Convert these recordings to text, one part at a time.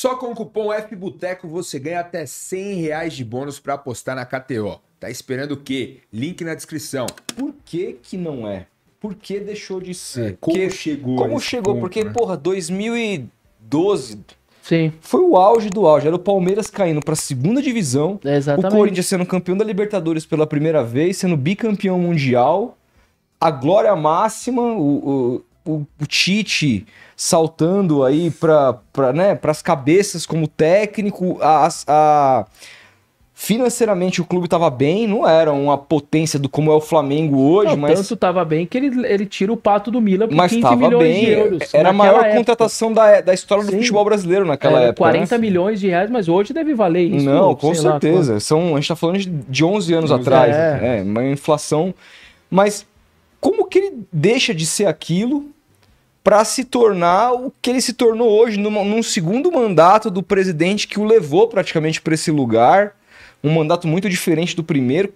Só com o cupom FBOTECO você ganha até R$100 de bônus para apostar na KTO. Tá esperando o quê? Link na descrição. Por que que não é? Por que deixou de ser? Como chegou? Como esse chegou? ponto, Porque, né? porra, 2012 Sim, foi o auge do auge. Era o Palmeiras caindo pra segunda divisão. exatamente. O Corinthians sendo campeão da Libertadores pela primeira vez, sendo bicampeão mundial. A glória máxima, o Tite saltando aí para as cabeças como técnico. Financeiramente o clube estava bem, não era uma potência do como é o Flamengo hoje, Não, mas tanto tava bem que ele tira o pato do Milan por mas 15 estava milhões bem. de euros. Era a naquela maior época. contratação da história do Sim. futebol brasileiro naquela Era época. 40 né? milhões de reais, mas hoje deve valer isso. Não, com sei lá certeza. A gente tá falando de 11 anos 11 atrás. é. Uma inflação. Mas como que ele deixa de ser aquilo para se tornar o que ele se tornou hoje, num segundo mandato do presidente que o levou praticamente para esse lugar? Um mandato muito diferente do primeiro.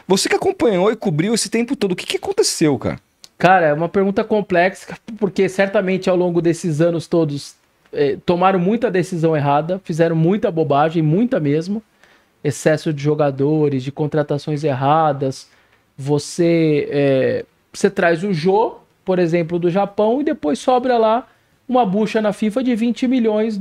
Você que acompanhou e cobriu esse tempo todo, o que aconteceu, cara? Cara, é uma pergunta complexa, porque certamente ao longo desses anos todos tomaram muita decisão errada, fizeram muita bobagem, muita mesmo. Excesso de jogadores, de contratações erradas. Você traz o Jô, por exemplo, do Japão, e depois sobra lá uma bucha na FIFA de 20 milhões,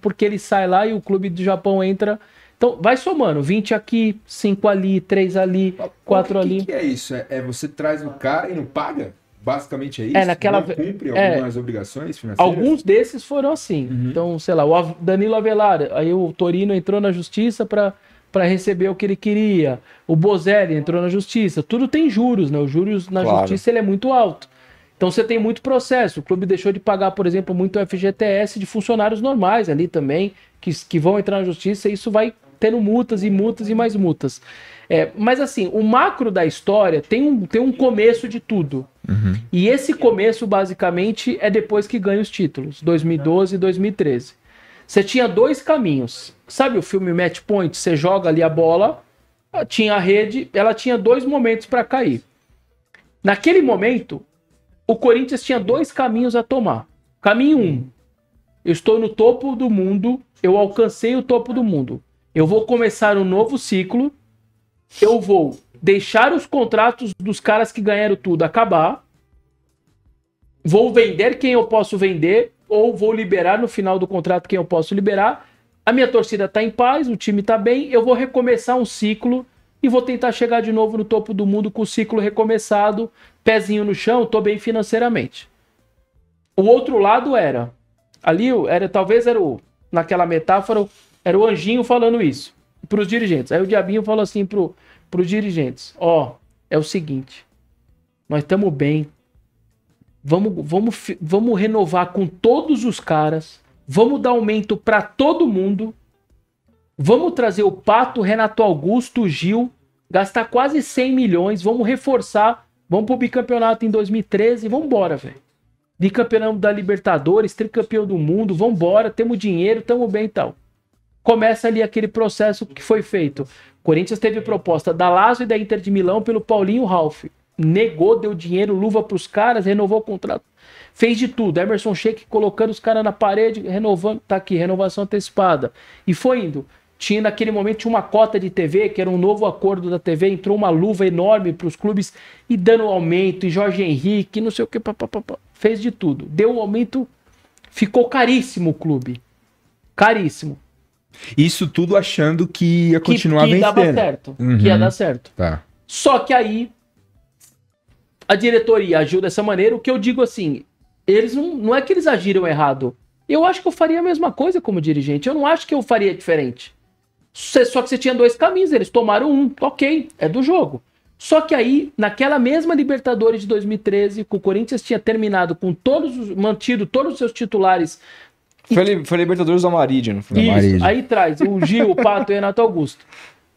porque ele sai lá e o clube do Japão entra. Então, vai somando, 20 aqui, 5 ali, 3 ali, 4 ali. O que é isso? É você traz o cara e não paga? Basicamente é isso? naquela- Não cumpre algumas obrigações financeiras? Alguns desses foram assim. Então, sei lá, o Danilo Avelar, aí o Torino entrou na justiça para receber o que ele queria. O Bozelli entrou na justiça. Tudo tem juros, né? Os juros na Claro. justiça ele é muito alto. Então você tem muito processo. O clube deixou de pagar, por exemplo, muito FGTS de funcionários normais ali também, que vão entrar na justiça, e isso vai tendo multas e multas e mais multas. Mas assim, o macro da história tem um começo de tudo. E esse começo, basicamente, é depois que ganha os títulos, 2012 e 2013. Você tinha dois caminhos. Sabe o filme Match Point? Você joga ali a bola, tinha a rede, ela tinha dois momentos para cair. Naquele momento, o Corinthians tinha dois caminhos a tomar. Caminho 1, eu estou no topo do mundo, eu alcancei o topo do mundo. Eu vou começar um novo ciclo, eu vou deixar os contratos dos caras que ganharam tudo acabar, vou vender quem eu posso vender, ou vou liberar no final do contrato quem eu posso liberar. A minha torcida está em paz, o time está bem, eu vou recomeçar um ciclo e vou tentar chegar de novo no topo do mundo com o ciclo recomeçado, pezinho no chão, estou bem financeiramente. O outro lado talvez naquela metáfora, era o anjinho falando isso para os dirigentes. Aí o diabinho falou assim para os dirigentes: é o seguinte, nós estamos bem, vamos renovar com todos os caras, vamos dar aumento para todo mundo, vamos trazer o Pato, Renato Augusto, o Gil, gastar quase 100 milhões, vamos reforçar, vamos pro bicampeonato em 2013, vamos embora, velho. Bicampeão da Libertadores, tricampeão do mundo, vamos embora, temos dinheiro, tamo bem e tal. Começa ali aquele processo que foi feito. O Corinthians teve proposta da Lazio e da Inter de Milão pelo Paulinho Ralph. Negou, deu dinheiro, luva pros caras, renovou o contrato. Fez de tudo. Emerson Sheik colocando os caras na parede, renovando. Tá aqui, renovação antecipada. E foi indo. Naquele momento tinha uma cota de TV, que era um novo acordo da TV, entrou uma luva enorme pros clubes e dando aumento, e Jorge Henrique, não sei o que, fez de tudo. Deu um aumento, ficou caríssimo o clube. Caríssimo. Isso tudo achando que ia continuar que vencendo. dava certo, que ia dar certo. Tá. Só que aí a diretoria agiu dessa maneira. O que eu digo assim, eles não é que eles agiram errado. Eu acho que eu faria a mesma coisa como dirigente. Eu não acho que eu faria diferente. Só que você tinha dois caminhos, eles tomaram um. Ok, é do jogo. Só que aí, naquela mesma Libertadores de 2013, que o Corinthians tinha terminado mantido todos os seus titulares. Foi Libertadores do Amarídio, não foi? Isso, aí traz o Gil, o Pato e o Renato Augusto.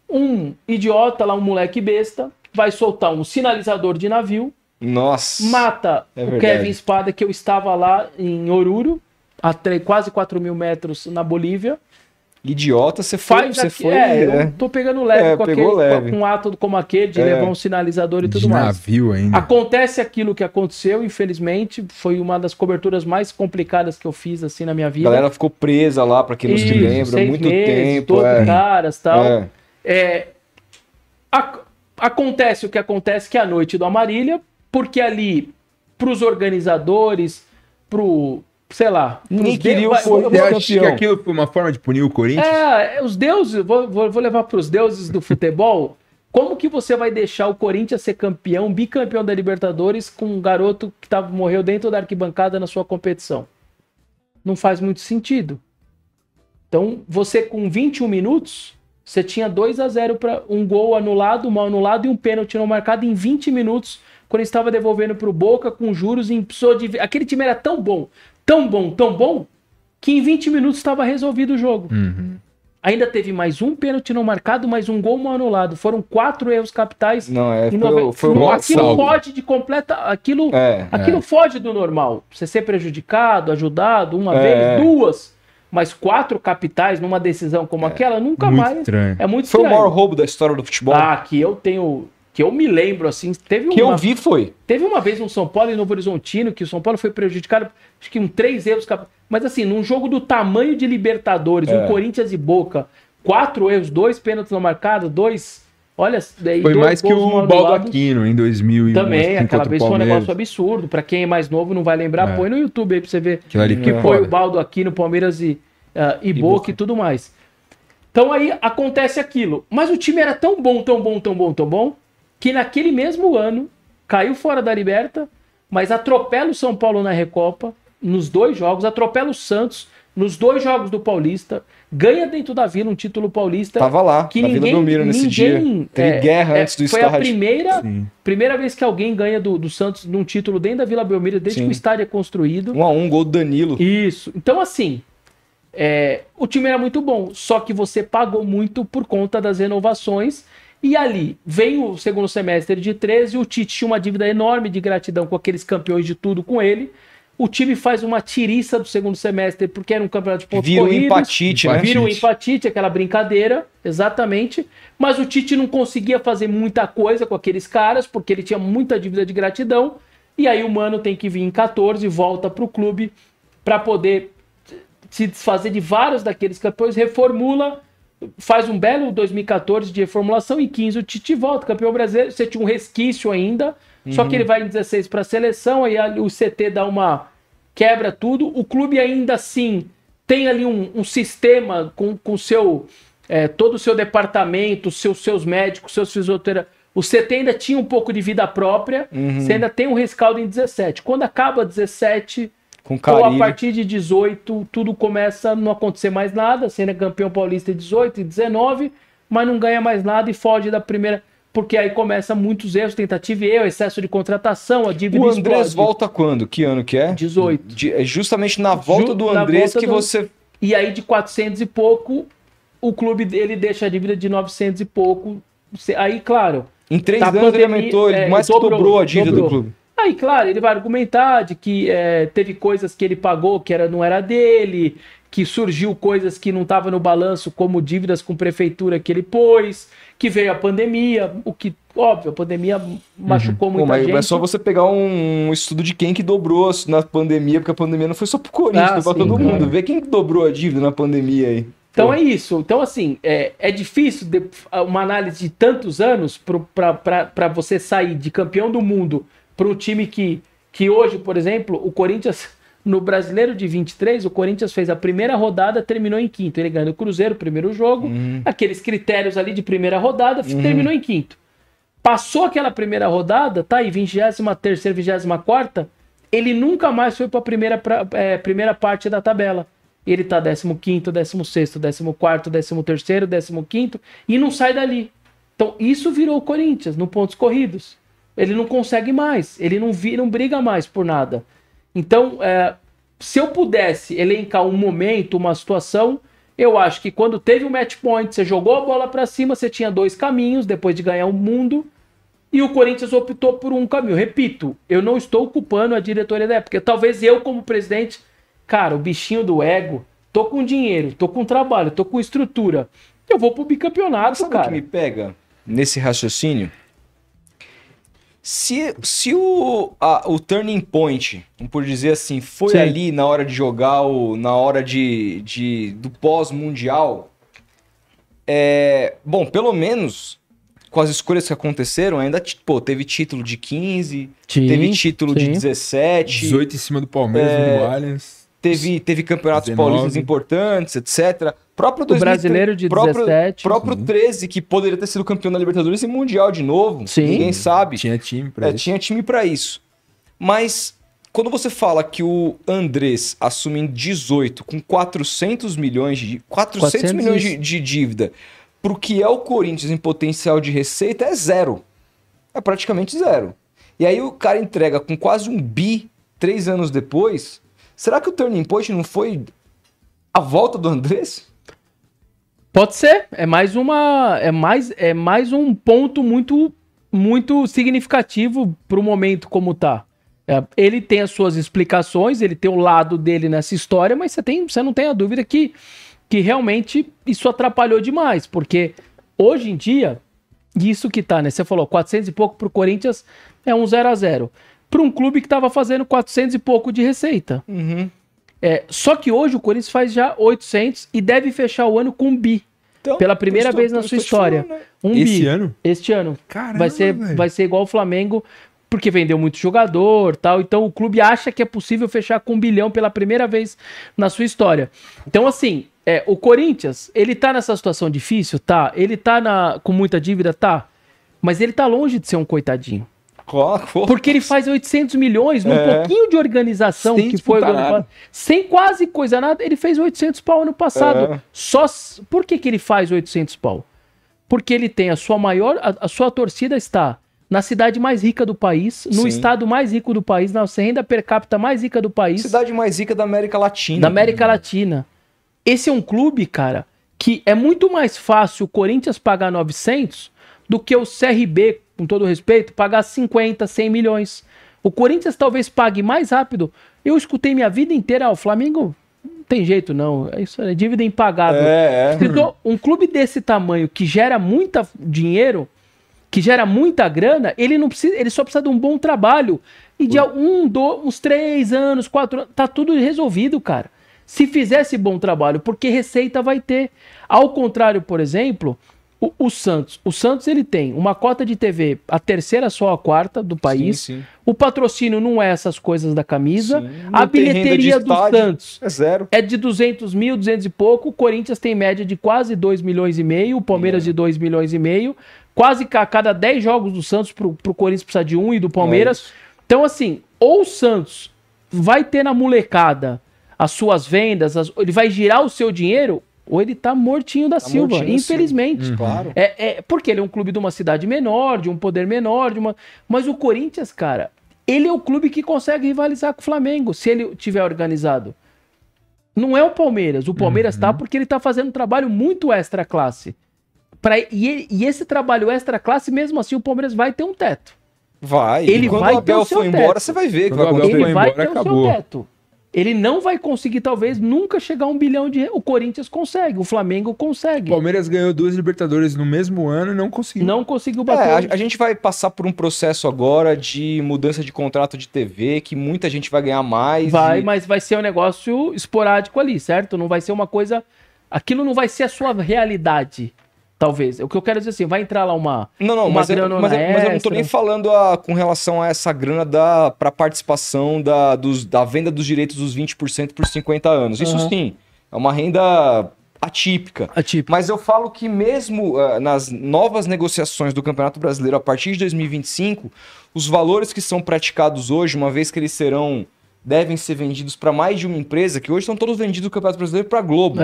Um idiota lá, um moleque besta, vai soltar um sinalizador de navio. Nossa. Mata o verdade. Kevin Espada, que eu estava lá em Oruro, a quase 4.000 metros na Bolívia. Idiota, você foi. Você foi eu tô pegando leve com pegou leve. Com um ato como aquele de levar um sinalizador e tudo mais. Navio ainda. Acontece aquilo que aconteceu, infelizmente. Foi uma das coberturas mais complicadas que eu fiz assim na minha vida. A galera ficou presa lá, pra quem não se lembra, muito tempo. Caras e tal. Acontece o que acontece, que é a noite do Amarília, porque ali, pros organizadores, sei lá. Ninguém queria o Você acha que aquilo foi uma forma de punir o Corinthians? Os deuses, vou levar para os deuses do futebol. Como que você vai deixar o Corinthians ser campeão, bicampeão da Libertadores, com um garoto que morreu dentro da arquibancada na sua competição? Não faz muito sentido. Então, você com 21 minutos, você tinha 2-0 para um gol anulado, mal anulado e um pênalti não marcado em 20 minutos, quando ele estava devolvendo para o Boca com juros em aquele time era tão bom, que em 20 minutos estava resolvido o jogo. Ainda teve mais um pênalti não marcado, mais um gol mal anulado. Foram 4 erros capitais. Foi um aquilo foge de completa. Aquilo foge do normal. Você ser prejudicado, ajudado, uma vez, 2, mas 4 capitais numa decisão como aquela, nunca muito mais. Estranho. É muito estranho. Foi o maior roubo da história do futebol. Que eu me lembro, assim, eu vi foi. Teve uma vez no São Paulo e Novo Horizontino, que o São Paulo foi prejudicado, acho que 3 erros. Mas assim, num jogo do tamanho de Libertadores, um Corinthians e Boca, 4 erros, 2 pênaltis não marcados, 2... Olha, daí foi mais que o Baldo Aquino em 2000. Também, aquela vez foi um negócio absurdo. Pra quem é mais novo não vai lembrar, põe no YouTube aí pra você ver que foi o Baldo Aquino, Palmeiras e Boca e tudo mais. Então aí acontece aquilo. Mas o time era tão bom, que naquele mesmo ano caiu fora da Liberta, mas atropela o São Paulo na Recopa, nos 2 jogos, atropela o Santos nos 2 jogos do Paulista, ganha dentro da Vila um título paulista. Tava lá, que na Vila Belmiro nesse dia. Teve guerra antes do estádio. Foi a primeira vez que alguém ganha do Santos num título dentro da Vila Belmiro, desde que o estádio é construído. 1-1, gol do Danilo. Isso. Então, assim, o time era muito bom, só que você pagou muito por conta das renovações. E ali, vem o segundo semestre de 13, o Tite tinha uma dívida enorme de gratidão com aqueles campeões de tudo com ele. O time faz uma tiriça do segundo semestre, porque era um campeonato de pontos corridos. Vira um empatite, né? Vira um empatite, aquela brincadeira, exatamente. Mas o Tite não conseguia fazer muita coisa com aqueles caras, porque ele tinha muita dívida de gratidão. E aí o Mano tem que vir em 14, volta para o clube para poder se desfazer de vários daqueles campeões, reformula, faz um belo 2014 de reformulação, e 15 o Tite volta, campeão brasileiro. Você tinha um resquício ainda, só que ele vai em 16 para a seleção, aí o CT dá uma quebra tudo. O clube ainda assim tem ali um sistema com seu todo o seu departamento, seus médicos, seus fisioterapeutas. O CT ainda tinha um pouco de vida própria, você ainda tem um rescaldo em 17. Quando acaba 17, ou a partir de 18, tudo começa a não acontecer mais nada. Você ainda é campeão paulista em 18 e 19, mas não ganha mais nada e foge da primeira... Porque aí começa muitos erros, tentativa e erro, excesso de contratação, a dívida explode. O Andrés volta quando? Que ano que é? 18. É justamente na volta do Andrés que você... E aí de 400 e pouco, o clube dele deixa a dívida de 900 e pouco. Aí, claro... Em 3 anos ele aumentou, ele mais que dobrou a dívida do clube. Aí, claro, ele vai argumentar de que teve coisas que ele pagou que não era dele, que surgiu coisas que não estavam no balanço, como dívidas com prefeitura que ele pôs, que veio a pandemia, o que, óbvio, a pandemia machucou muita gente. Mas é só você pegar um estudo de quem que dobrou na pandemia, porque a pandemia não foi só pro Corinthians, foi pra todo mundo. Vê quem que dobrou a dívida na pandemia aí. Então é isso. Então, assim, é difícil uma análise de tantos anos para você sair de campeão do mundo para um time que hoje, por exemplo, o Corinthians, no Brasileiro de 23, o Corinthians fez a primeira rodada, terminou em quinto. Ele ganhou o Cruzeiro, primeiro jogo, aqueles critérios ali de primeira rodada, terminou em quinto. Passou aquela primeira rodada, tá aí, 23ª, 24ª, ele nunca mais foi para a primeira parte da tabela. Ele tá 15º, 16º, 14º, 13º, 15º e não sai dali. Então isso virou o Corinthians no pontos corridos. Ele não consegue mais, ele não briga mais por nada. Então, se eu pudesse elencar um momento, uma situação, eu acho que quando teve o match point, você jogou a bola para cima, você tinha 2 caminhos depois de ganhar o mundo, e o Corinthians optou por um caminho. Repito, eu não estou culpando a diretoria da época. Talvez eu, como presidente, cara, o bichinho do ego tô com dinheiro, tô com trabalho, tô com estrutura. Eu vou pro bicampeonato, Sabe o cara. que me pega nesse raciocínio? Se o turning point, por dizer assim, foi Sim. ali na hora de jogar, na hora do pós-mundial, bom, pelo menos com as escolhas que aconteceram, ainda teve título de 15, Sim, teve título de sim. 17, 18 em cima do Palmeiras, no Allianz. teve campeonatos 19. paulistas importantes, etc. Próprio O brasileiro de 17. Próprio 13, que poderia ter sido campeão da Libertadores e Mundial de novo. Sim. Ninguém sabe. Tinha time pra isso. Tinha time pra isso. Mas quando você fala que o Andrés assume em 18 com 400 milhões de dívida, pro que é o Corinthians em potencial de receita, é zero. É praticamente zero. E aí o cara entrega com quase 1 bi 3 anos depois. Será que o turning point não foi a volta do Andrés? Pode ser. É mais um ponto muito significativo pro momento como tá. Ele tem as suas explicações, ele tem o lado dele nessa história, mas você não tem a dúvida que realmente isso atrapalhou demais, porque hoje em dia, isso que tá, né? Você falou 400 e pouco pro Corinthians é um 0-0. Para um clube que tava fazendo 400 e pouco de receita. Uhum. Só que hoje o Corinthians faz já 800 e deve fechar o ano com 1 bi. Então, Pela primeira vez na sua história. Falando, né? 1 Esse bi. ano? Este ano. Caramba, velho. Vai ser igual o Flamengo, porque vendeu muito jogador, tal. Então o clube acha que é possível fechar com 1 bilhão pela primeira vez na sua história. Então assim, o Corinthians, ele tá nessa situação difícil? Tá. Ele tá com muita dívida? Tá. Mas ele tá longe de ser um coitadinho. Porque ele faz 800 milhões num pouquinho de organização Sem que foi disputar nada. sem quase coisa nada. Ele fez 800 pau ano passado. Por que ele faz 800 pau? Porque ele tem a sua torcida está na cidade mais rica do país, no Sim. estado mais rico do país, na renda per capita mais rica do país. Cidade mais rica da América Latina. Da América Latina. Esse é um clube, cara, que é muito mais fácil o Corinthians pagar 900 do que o CRB, com todo respeito, pagar 50, 100 milhões. O Corinthians talvez pague mais rápido. Eu escutei minha vida inteira, o Flamengo não tem jeito não, isso é dívida impagável. Então, um clube desse tamanho que gera muito dinheiro, que gera muita grana, ele só precisa de um bom trabalho. E de uns 3 anos, 4 anos, tá tudo resolvido, cara. Se fizesse bom trabalho, porque receita vai ter. Ao contrário, por exemplo, o Santos. O Santos, ele tem uma cota de TV, a terceira só a quarta do país. Sim. O patrocínio não é essas coisas da camisa. Sim. A Não tem renda de bilheteria do estádio, Santos é zero. é de 200 mil, 200 e pouco. O Corinthians tem média de quase 2 milhões e meio. O Palmeiras de 2 milhões e meio. Quase que a cada 10 jogos do Santos pro Corinthians precisa de 1 e do Palmeiras. Então, assim, ou o Santos vai ter na molecada as suas vendas, ele vai girar o seu dinheiro, ou ele tá mortinho da Silva, mortinho da infelizmente. Silva. Claro. Porque ele é um clube de uma cidade menor, de um poder menor, mas o Corinthians, cara, ele é o clube que consegue rivalizar com o Flamengo, se ele tiver organizado. Não é o Palmeiras. O Palmeiras tá porque ele tá fazendo um trabalho muito extra classe. E esse trabalho extra classe, mesmo assim, o Palmeiras vai ter um teto. Vai. Ele e quando vai o Abel ter o seu for embora, teto. você vai ver que Quando vai o Abel acontecer. for Ele vai embora, ter o acabou. seu teto. Ele não vai conseguir, talvez, nunca chegar a 1 bilhão de... O Corinthians consegue, o Flamengo O consegue. Palmeiras ganhou 2 Libertadores no mesmo ano e não conseguiu. Não conseguiu bater. A gente vai passar por um processo agora de mudança de contrato de TV, que muita gente vai ganhar mais. Mas vai ser um negócio esporádico ali, certo? Não vai ser uma coisa... Aquilo não vai ser a sua realidade, talvez. O que eu quero dizer assim, vai entrar lá uma Mas eu não tô extra. nem falando com relação a essa grana para participação da venda dos direitos dos 20% por 50 anos. Isso sim, é uma renda atípica. Mas eu falo que mesmo nas novas negociações do Campeonato Brasileiro a partir de 2025, os valores que são praticados hoje, uma vez que eles devem ser vendidos para mais de uma empresa, que hoje estão todos vendidos do Campeonato Brasileiro para a Globo.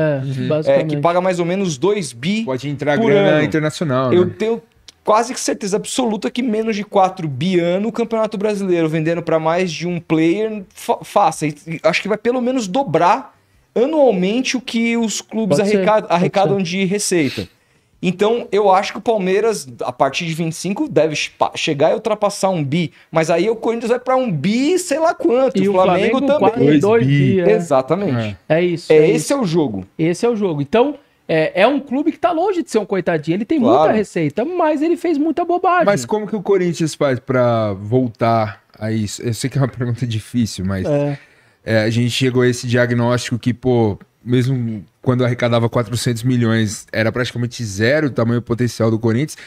Basicamente. Que paga mais ou menos 2 bi. Pode entrar por grana ano. internacional, Eu né? tenho quase que certeza absoluta que menos de 4 bi ano o Campeonato Brasileiro vendendo para mais de um player faça. E acho que vai pelo menos dobrar anualmente o que os clubes Pode ser, arrecadam de receita. Então, eu acho que o Palmeiras, a partir de 25, deve chegar e ultrapassar um bi. Mas aí o Corinthians vai para um bi, sei lá quanto. E o Flamengo também. Quase 2 bi. Exatamente. É isso. Esse é o jogo. Esse é o jogo. Então, é um clube que tá longe de ser um coitadinho. Ele tem muita receita, mas ele fez muita bobagem. Mas como que o Corinthians faz para voltar a isso? Eu sei que é uma pergunta difícil, mas a gente chegou a esse diagnóstico que, pô, mesmo quando arrecadava 400 milhões, era praticamente zero o tamanho potencial do Corinthians.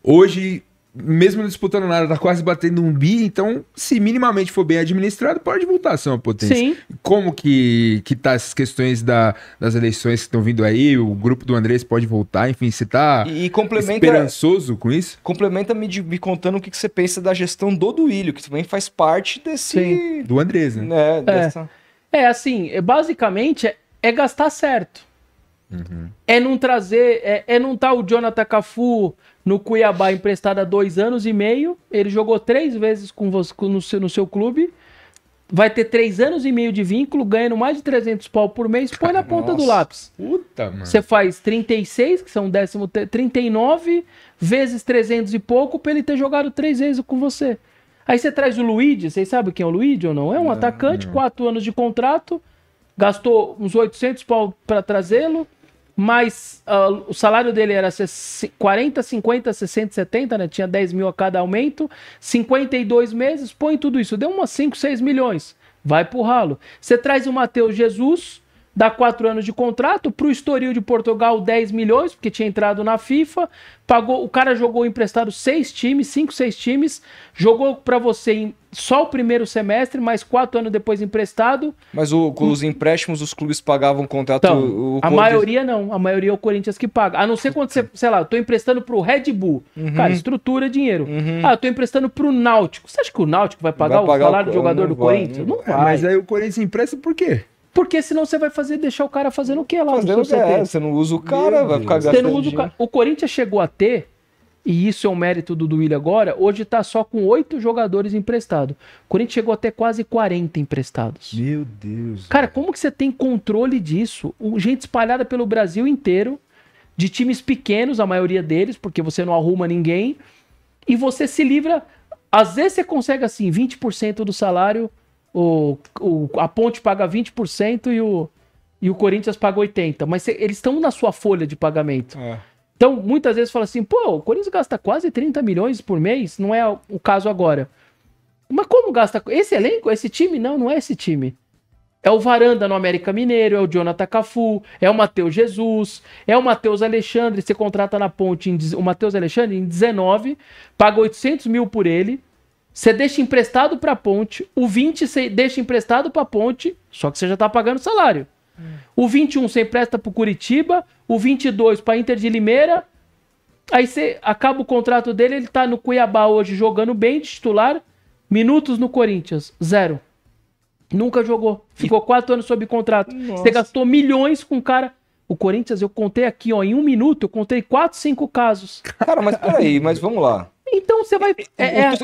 Hoje, mesmo não disputando nada, tá quase batendo um bi, então, se minimamente for bem administrado, pode voltar a ser uma potência. Sim. Como que tá essas questões das eleições que estão vindo aí? O grupo do Andrés pode voltar, enfim, você tá esperançoso com isso? Complementa-me me contando o que você pensa da gestão do Duílio, que também faz parte desse... Sim. Do Andrés, né? Assim, basicamente... É gastar certo. É não trazer... É não tá o Jonathan Cafu no Cuiabá emprestado há 2 anos e meio. Ele jogou 3 vezes com você, no seu clube. Vai ter 3 anos e meio de vínculo, ganhando mais de 300 pau por mês. Põe na ponta do lápis. Puta, mano. Você faz 36, que são 39, vezes 300 e pouco, pra ele ter jogado 3 vezes com você. Aí você traz o Luigi. Vocês sabem quem é o Luigi ou não? É um atacante, 4 anos de contrato. Gastou uns 800 pau para trazê-lo, mas o salário dele era 40, 50, 60, 70, né? Tinha 10 mil a cada aumento, 52 meses, põe tudo isso, deu umas 5, 6 milhões, vai pro ralo. Você traz o Matheus Jesus, dá 4 anos de contrato, pro Estoril de Portugal 10 milhões, porque tinha entrado na FIFA, pagou, o cara jogou emprestado 6 times, 5, 6 times, jogou para você só o primeiro semestre, mais 4 anos depois emprestado. Mas com os empréstimos, os clubes pagavam o contrato... Então, a maioria não, a maioria é o Corinthians que paga. A não ser quando você, sei lá, eu tô emprestando pro Red Bull. Cara, estrutura, dinheiro. Eu tô emprestando pro Náutico. Você acha que o Náutico vai pagar o salário do jogador do Corinthians? Não vai. Mas aí o Corinthians empresta por quê? Porque senão você vai deixar o cara fazendo o quê lá? Você não usa o cara, vai ficar gastando. Você não usa o cara. O Corinthians chegou a ter, e isso é um mérito do Duílio agora, hoje tá só com 8 jogadores emprestados. O Corinthians chegou a ter quase 40 emprestados. Meu Deus. Cara, como que você tem controle disso? Gente espalhada pelo Brasil inteiro, de times pequenos, a maioria deles, porque você não arruma ninguém, e você se livra. Às vezes você consegue assim, 20% do salário. A Ponte paga 20% e o Corinthians paga 80%. Mas eles estão na sua folha de pagamento. Então, muitas vezes fala assim, pô, o Corinthians gasta quase 30 milhões por mês, não é o caso agora. Mas como gasta? Esse elenco, esse time? Não é esse time. É o Varanda no América Mineiro, é o Jonathan Cafu, é o Matheus Jesus, é o Matheus Alexandre, você contrata na Ponte, o Matheus Alexandre em 19, paga 800 mil por ele, você deixa emprestado pra Ponte, o 20 você deixa emprestado pra Ponte, só que você já tá pagando salário. O 21 você empresta pro Curitiba, o 22 pra Inter de Limeira, aí você acaba o contrato dele, ele tá no Cuiabá hoje jogando bem de titular, minutos no Corinthians, 0. Nunca jogou, ficou 4 anos sob contrato. Nossa. Você gastou milhões com o cara. O Corinthians, eu contei aqui, ó, em 1 minuto, eu contei 4, 5 casos. Cara, mas peraí, mas vamos lá. Então você vai...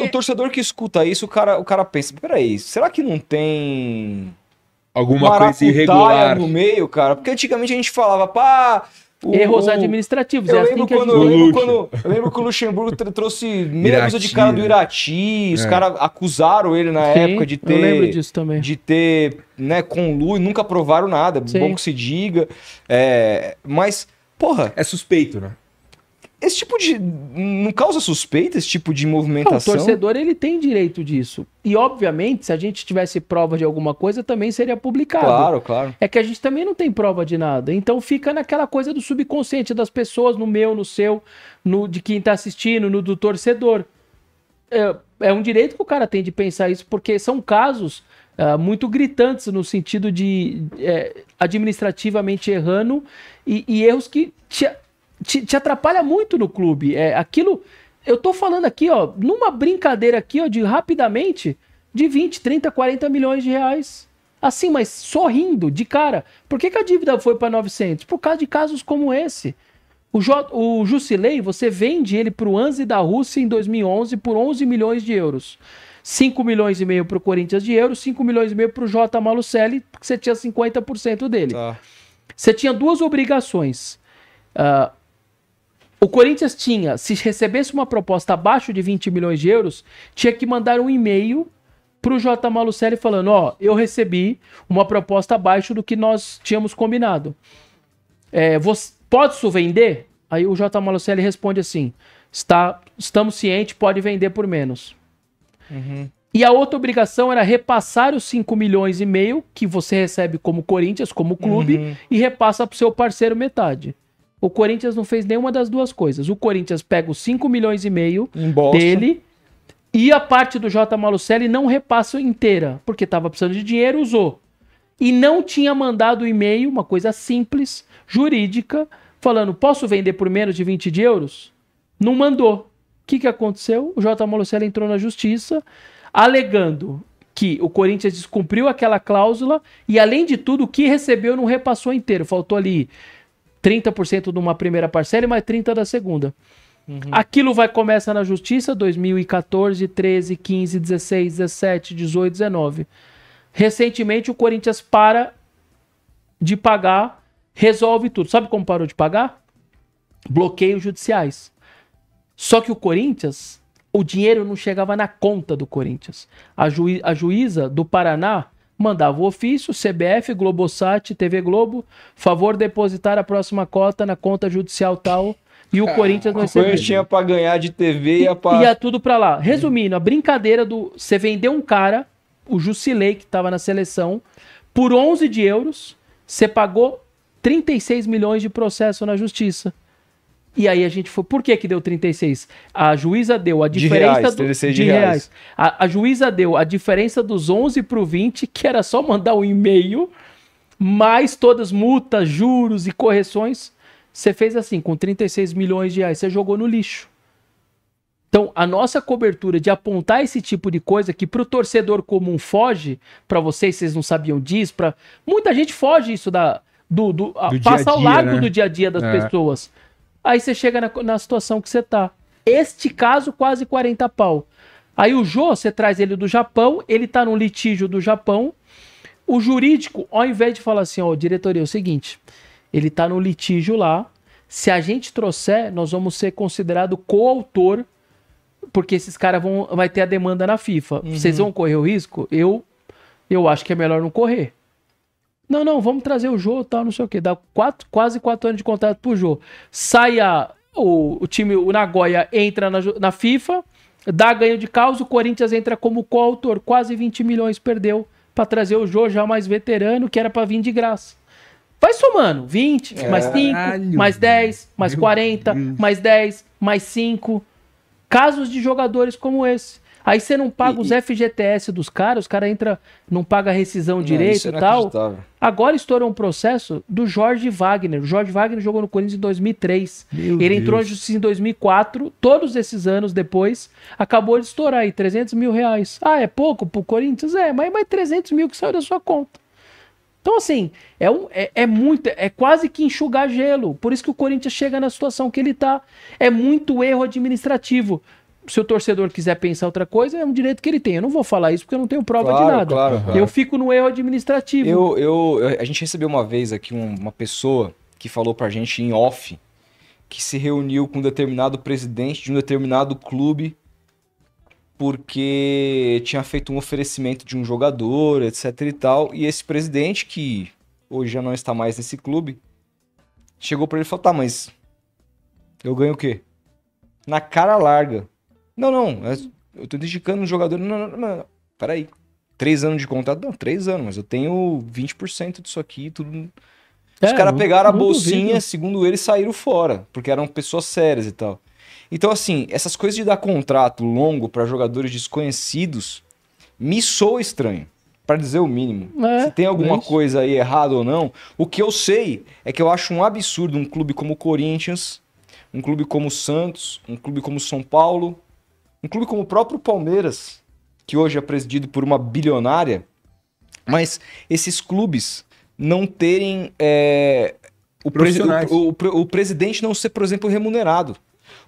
O torcedor que escuta isso, o cara pensa, peraí, será que não tem... alguma coisa irregular no meio, cara? Porque antigamente a gente falava, pá... Erros administrativos. Eu lembro que o Luxemburgo trouxe meia dúzia de cara do Irati, os caras acusaram ele na época de ter... eu lembro disso também. De ter, né, conluio, nunca provaram nada, bom que se diga. Mas, porra... É suspeito, né? Esse tipo de... Não causa suspeita esse tipo de movimentação? O torcedor, ele tem direito disso. E, obviamente, se a gente tivesse prova de alguma coisa, também seria publicado. Claro, claro. É que a gente também não tem prova de nada. Então, fica naquela coisa do subconsciente das pessoas, no meu, no seu, de quem tá assistindo, no do torcedor. É um direito que o cara tem de pensar isso, porque são casos muito gritantes no sentido de administrativamente errando e erros que... Te atrapalha muito no clube. Aquilo. Eu tô falando aqui, ó, numa brincadeira aqui, ó, de rapidamente, de 20, 30, 40 milhões de reais. Assim, mas sorrindo, de cara. Por que a dívida foi para 900? Por causa de casos como esse. O Jusilei, você vende ele pro Anzi da Rússia em 2011 por 11 milhões de euros. 5 milhões e meio pro Corinthians de euros, 5 milhões e meio pro J. Malucelli, porque você tinha 50% dele. Você tinha 2 obrigações. O Corinthians tinha, se recebesse uma proposta abaixo de 20 milhões de euros, tinha que mandar um e-mail pro J. Malucelli falando, ó, eu recebi uma proposta abaixo do que nós tínhamos combinado. Posso vender? Aí o J. Malucelli responde assim, estamos cientes, pode vender por menos. E a outra obrigação era repassar os 5 milhões e meio que você recebe como Corinthians, como clube, e repassa pro seu parceiro metade. O Corinthians não fez nenhuma das duas coisas. O Corinthians pega os 5 milhões e meio dele e a parte do J. Malucelli não repassa inteira, porque estava precisando de dinheiro, usou. E não tinha mandado o e-mail, uma coisa simples, jurídica, falando, posso vender por menos de 20 de euros? Não mandou. O que aconteceu? O J. Malucelli entrou na justiça, alegando que o Corinthians descumpriu aquela cláusula e, além de tudo, o que recebeu não repassou inteiro. Faltou ali 30% de uma primeira parcela e mais 30% da segunda. Aquilo começa na justiça 2014, 13, 15, 16, 17, 18, 19. Recentemente o Corinthians para de pagar, resolve tudo. Sabe como parou de pagar? Bloqueios judiciais. Só que o Corinthians, o dinheiro não chegava na conta do Corinthians. A juíza do Paraná mandava o ofício, CBF, Globosat, TV Globo, favor depositar a próxima cota na conta judicial tal, e o Corinthians não recebeu. O Corinthians tinha pra ganhar de TV e ia tudo pra lá. Resumindo, a brincadeira do... Você vendeu um cara, o Jusilei, que tava na seleção, por 11 de euros, você pagou 36 milhões de processo na justiça. E aí a gente foi... Por que deu 36? A juíza deu a diferença... De reais. A juíza deu a diferença dos 11 pro 20, que era só mandar um e-mail, mais todas multas, juros e correções. Você fez assim, com 36 milhões de reais, você jogou no lixo. Então, a nossa cobertura de apontar esse tipo de coisa que pro torcedor comum foge, pra vocês não sabiam disso, muita gente foge isso passa ao largo, né? Do dia a dia das pessoas. Aí você chega na situação que você tá. Este caso, quase 40 pau. Aí o Jô, você traz ele do Japão, ele tá num litígio do Japão. O jurídico, ao invés de falar assim, ó, diretoria, é o seguinte, ele tá no litígio lá, se a gente trouxer, nós vamos ser considerado coautor, porque esses caras vai ter a demanda na FIFA. Vocês vão correr o risco? Eu acho que é melhor não correr. Não, vamos trazer o Jô, tal, não sei o quê. Dá quase 4 anos de contrato pro Jô. Sai o time, o Nagoya entra na FIFA, dá ganho de causa, o Corinthians entra como coautor. Quase 20 milhões perdeu pra trazer o Jô, já mais veterano, que era pra vir de graça. Vai somando, 20, mais 5, mais 10, mais 40, mais 10, mais 5. Casos de jogadores como esse. Aí você não paga os FGTS dos caras, os caras entram, não paga rescisão direito e tal. Agora estourou um processo do Jorge Wagner. O Jorge Wagner jogou no Corinthians em 2003. Ele entrou na justiça em 2004. Todos esses anos depois, acabou de estourar aí 300 mil reais. Ah, é pouco pro Corinthians? Mas 300 mil que saiu da sua conta. Então, assim, é quase que enxugar gelo. Por isso que o Corinthians chega na situação que ele tá. É muito erro administrativo. Se o torcedor quiser pensar outra coisa, é um direito que ele tem. Eu não vou falar isso porque eu não tenho prova de nada. Claro. Eu fico no erro administrativo. A gente recebeu uma vez aqui uma pessoa que falou pra gente em off que se reuniu com um determinado presidente de um determinado clube porque tinha feito um oferecimento de um jogador, etc e tal. E esse presidente, que hoje já não está mais nesse clube, chegou pra ele e falou, tá, mas eu ganho o quê? Na cara larga. Não, eu tô indicando um jogador. Não, peraí. 3 anos de contrato? Não, 3 anos, mas eu tenho 20% disso aqui, tudo. Os caras pegaram a bolsinha, duvido. Segundo eles, saíram fora, porque eram pessoas sérias e tal. Então, assim, essas coisas de dar contrato longo pra jogadores desconhecidos me soa estranho, pra dizer o mínimo. Se tem alguma coisa aí errada ou não, o que eu sei é que eu acho um absurdo um clube como o Corinthians, um clube como o Santos, um clube como o São Paulo, um clube como o próprio Palmeiras, que hoje é presidido por uma bilionária, mas esses clubes não terem o presidente não ser, por exemplo, remunerado.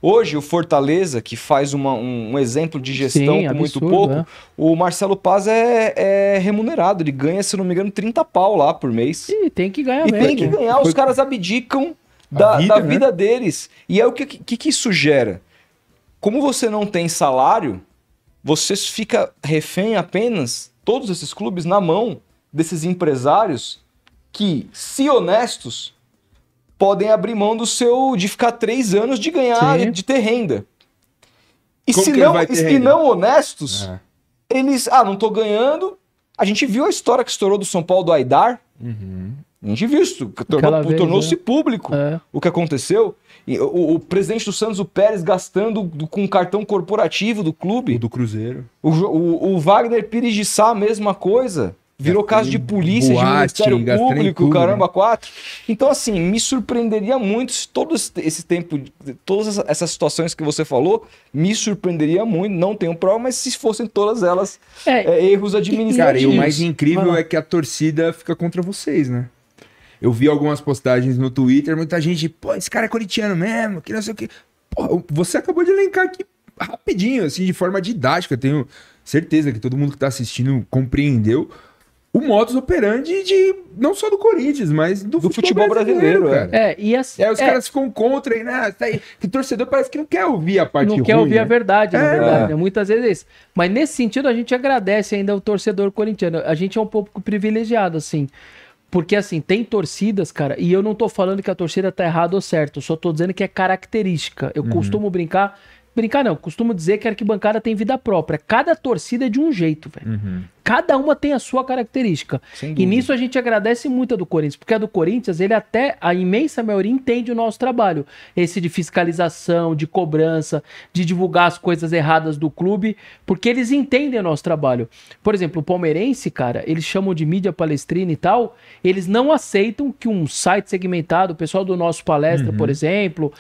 Hoje, o Fortaleza, que faz um exemplo de gestão com muito pouco, o Marcelo Paz é remunerado. Ele ganha, se não me engano, 30 pau lá por mês. E tem que ganhar mesmo. E tem que ganhar. Os caras abdicam da vida deles. E é o que isso gera? Como você não tem salário, você fica refém apenas, todos esses clubes, na mão desses empresários que, se honestos, podem abrir mão de ficar 3 anos de ganhar, de ter renda. E se não honestos, eles, não tô ganhando. A gente viu a história que estourou do São Paulo, do Aidar. A gente viu isso, tornou-se público o que aconteceu. E o presidente do Santos, o Pérez, gastando com cartão corporativo do clube. O do Cruzeiro. O Wagner Pires de Sá, a mesma coisa. Virou caso de polícia, de Ministério Público, caramba, 4. Então, assim, me surpreenderia muito se todo esse tempo, todas essas situações que você falou, me surpreenderia muito. Não tenho prova, mas se fossem todas elas erros administrativos. Cara, e o mais incrível é que a torcida fica contra vocês, né? Eu vi algumas postagens no Twitter, muita gente, pô, esse cara é corintiano mesmo, que não sei o quê. Pô, você acabou de elencar aqui rapidinho, assim, de forma didática. Tenho certeza que todo mundo que tá assistindo compreendeu o modus operandi não só do Corinthians, mas do futebol brasileiro, cara. E assim, os caras ficam contra e, né? Que torcedor parece que não quer ouvir a parte ruim. Não quer ouvir a verdade, na verdade, né? Muitas vezes é isso. Mas nesse sentido, a gente agradece ainda o torcedor corintiano. A gente é um pouco privilegiado, assim. Porque, assim, tem torcidas, cara, e eu não tô falando que a torcida tá errada ou certo, eu só tô dizendo que é característica. Eu costumo brincar não, costumo dizer que a arquibancada tem vida própria. Cada torcida é de um jeito, velho. Cada uma tem a sua característica. E nisso a gente agradece muito a do Corinthians, porque a do Corinthians, ele até, a imensa maioria, entende o nosso trabalho. Esse de fiscalização, de cobrança, de divulgar as coisas erradas do clube, porque eles entendem o nosso trabalho. Por exemplo, o palmeirense, cara, eles chamam de mídia palestrina e tal, eles não aceitam que um site segmentado, o pessoal do nosso palestra, por exemplo,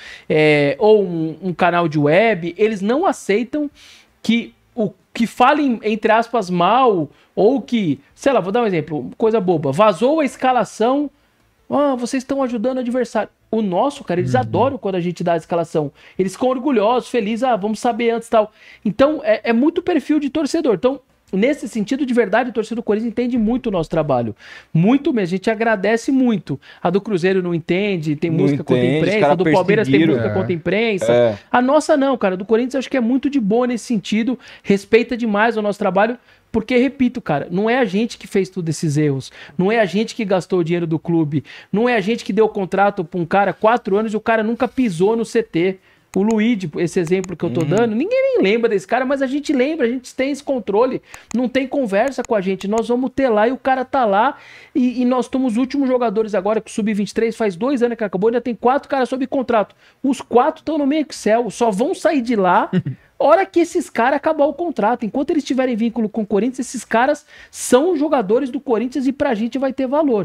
ou um canal de web, eles não aceitam que falem, entre aspas, mal, ou que, sei lá, vou dar um exemplo, coisa boba, vazou a escalação, vocês estão ajudando o adversário. O nosso, cara, eles adoram quando a gente dá a escalação. Eles ficam orgulhosos, felizes, vamos saber antes e tal. Então, é muito perfil de torcedor. Então, nesse sentido, de verdade, o torcedor do Corinthians entende muito o nosso trabalho. Muito mesmo, a gente agradece muito. A do Cruzeiro não entende, tem música contra a imprensa, a do Palmeiras tem música contra a imprensa. A nossa não, cara, do Corinthians acho que é muito de boa nesse sentido, respeita demais o nosso trabalho, porque, repito, cara, não é a gente que fez todos esses erros, não é a gente que gastou o dinheiro do clube, não é a gente que deu o contrato pra um cara 4 anos e o cara nunca pisou no CT. O Luigi, esse exemplo que eu tô dando, ninguém nem lembra desse cara, mas a gente lembra, a gente tem esse controle, não tem conversa com a gente, nós vamos ter lá e o cara tá lá e nós somos os últimos jogadores agora, que o Sub-23 faz 2 anos que acabou, ainda tem 4 caras sob contrato. Os 4 estão no meio Excel, só vão sair de lá hora que esses caras acabar o contrato. Enquanto eles tiverem vínculo com o Corinthians, esses caras são jogadores do Corinthians e pra gente vai ter valor.